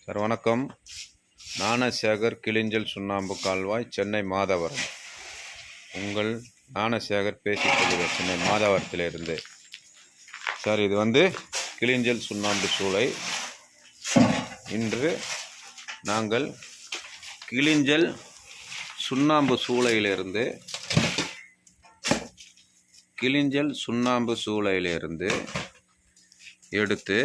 Sir வணக்கம். ஞானசேகர் கிளிஞ்சல் சுண்ணாம்பு கால்வாய், சென்னை மாதவரம். உங்கள் ஞானசேகர் பேசிக்கொள்கிறேன், சென்னை மாதவரத்திலிருந்து. சார், இது கிளிஞ்சல் சுண்ணாம்பு சூளை. இன்று நாங்கள் கிளிஞ்சல் சுண்ணாம்பு சூளையிலிருந்து எடுத்து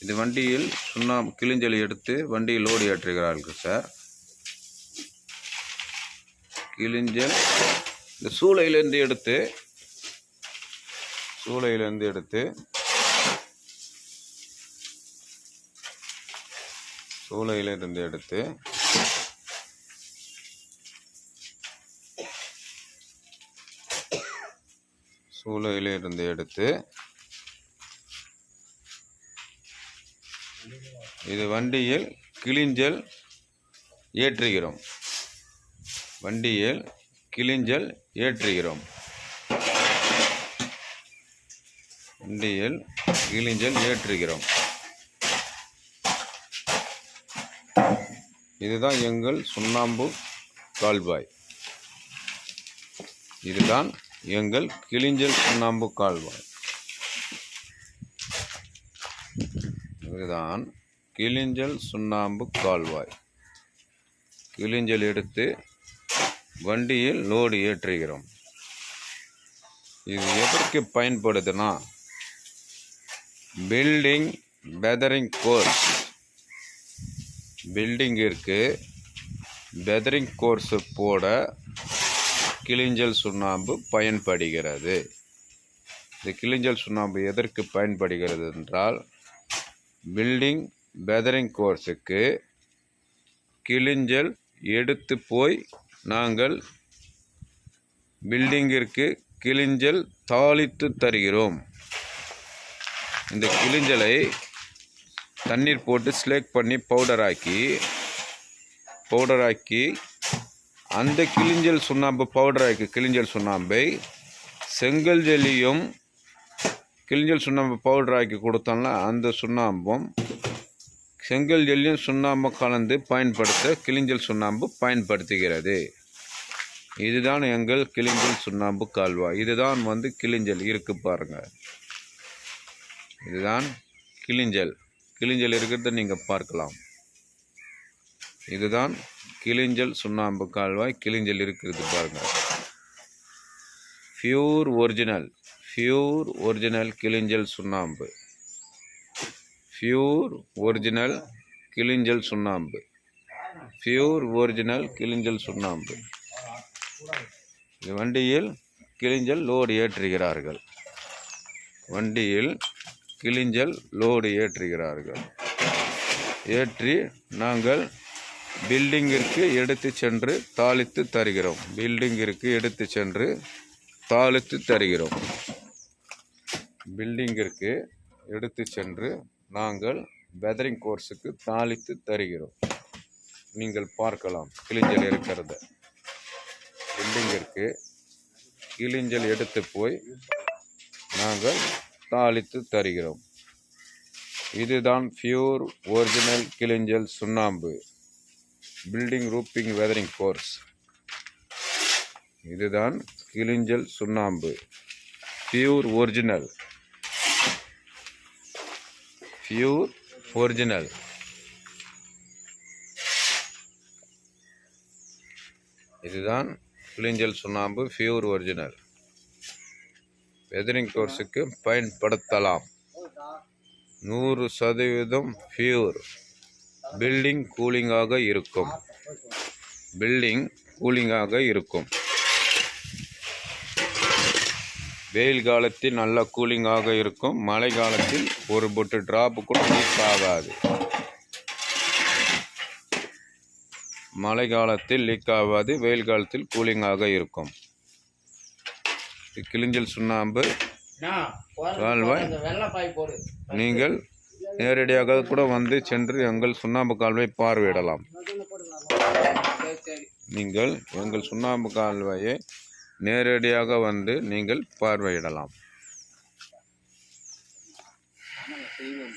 இது வண்டியில் கிளிஞ்சல் எடுத்து வண்டியில் லோடு ஏற்றுகிறார்கள் சார். கிளிஞ்சல் இந்த சூளையிலிருந்து எடுத்து இது வண்டியில் கிளிஞ்சல் ஏற்றுகிறோம். இதுதான் எங்கள் சுண்ணாம்பு கால்வாய். இதுதான் எங்கள் கிளிஞ்சல் சுண்ணாம்பு கால்வாய். இதுதான் கிளிஞ்சல் சுண்ணாம்பு கால்வாய். கிளிஞ்சல் எடுத்து வண்டியில் லோடு ஏற்றுகிறோம். இது எதற்கு பயன்படுதுன்னா, பில்டிங் வெதரிங் கோர்ஸ், பில்டிங்கிற்கு வெதரிங் கோர்ஸ் போட கிளிஞ்சல் சுண்ணாம்பு பயன்படுகிறது. இந்த கிளிஞ்சல் சுண்ணாம்பு எதற்கு பயன்படுகிறது என்றால், பில்டிங் வெதரிங் கோர்ஸுக்கு கிளிஞ்சல் எடுத்து போய் நாங்கள் பில்டிங்கிற்கு கிளிஞ்சல் தாளித்து தருகிறோம். இந்த கிளிஞ்சலை தண்ணீர் போட்டு ஸ்லேக் பண்ணி பவுடராக்கி அந்த கிளிஞ்சல் சுண்ணாம்பை செங்கல் ஜல்லியும் கிளிஞ்சல் சுண்ணாம்பு பவுடராக்கி கொடுத்தோம்னா அந்த சுண்ணாம்பும் செங்கல் ஜல்லியும் சுண்ணாம்பு கலந்து பயன்படுத்த கிளிஞ்சல் சுண்ணாம்பு பயன்படுத்துகிறது. இதுதான் எங்கள் கிளிஞ்சல் சுண்ணாம்பு கால்வாய். இதுதான் கிளிஞ்சல் இருக்கு பாருங்க. இதுதான் கிளிஞ்சல் இருக்கிறத நீங்கள் பார்க்கலாம். இதுதான் கிளிஞ்சல் சுண்ணாம்பு கால்வாய். கிளிஞ்சல் இருக்கிறது பாருங்க. பியூர் ஒரிஜினல் கிளிஞ்சல் சுண்ணாம்பு. இது வண்டியில் கிளிஞ்சல் லோடு ஏற்றுகிறார்கள். ஏற்றி நாங்கள் பில்டிங்கிற்கு எடுத்து சென்று தாளித்து தருகிறோம். பில்டிங்கிற்கு எடுத்து சென்று நாங்கள் வெதரிங் கோர்ஸுக்கு தாளித்து தருகிறோம். நீங்கள் பார்க்கலாம் கிளிஞ்சல் இருக்கிறத. பில்டிங்கிற்கு கிளிஞ்சல் எடுத்து போய் நாங்கள் தாளித்து தருகிறோம். இதுதான் பியூர் ஒரிஜினல் கிளிஞ்சல் சுண்ணாம்பு, பில்டிங் ரூப்பிங் வெதரிங் கோர்ஸ். இதுதான் கிளிஞ்சல் சுண்ணாம்பு, பியூர் ஒரிஜினல். இதுதான் கிளிஞ்சல் சுண்ணாம்பு, பியூர் ஒரிஜினல். வெதரிங் கோர்ஸுக்கு பயன்படுத்தலாம். 100% பியூர். பில்டிங் கூலிங்காக இருக்கும். வெயில் காலத்தில் நல்லா கூலிங்காக இருக்கும். மழை காலத்தில் ஒரு பொட்டு டிராப்பு கூட லீக் ஆகாது. வெயில் காலத்தில் கூலிங்காக இருக்கும். கிளிஞ்சல் சுண்ணாம்பு கால்வாய் நீங்கள் நேரடியாக கூட சென்று எங்கள் சுண்ணாம்பு கால்வாய் பார்வையிடலாம். நீங்கள் எங்கள் சுண்ணாம்பு கால்வாயை நேரடியாக நீங்கள் பார்வையிடலாம். நாங்கள் செய்வோம்.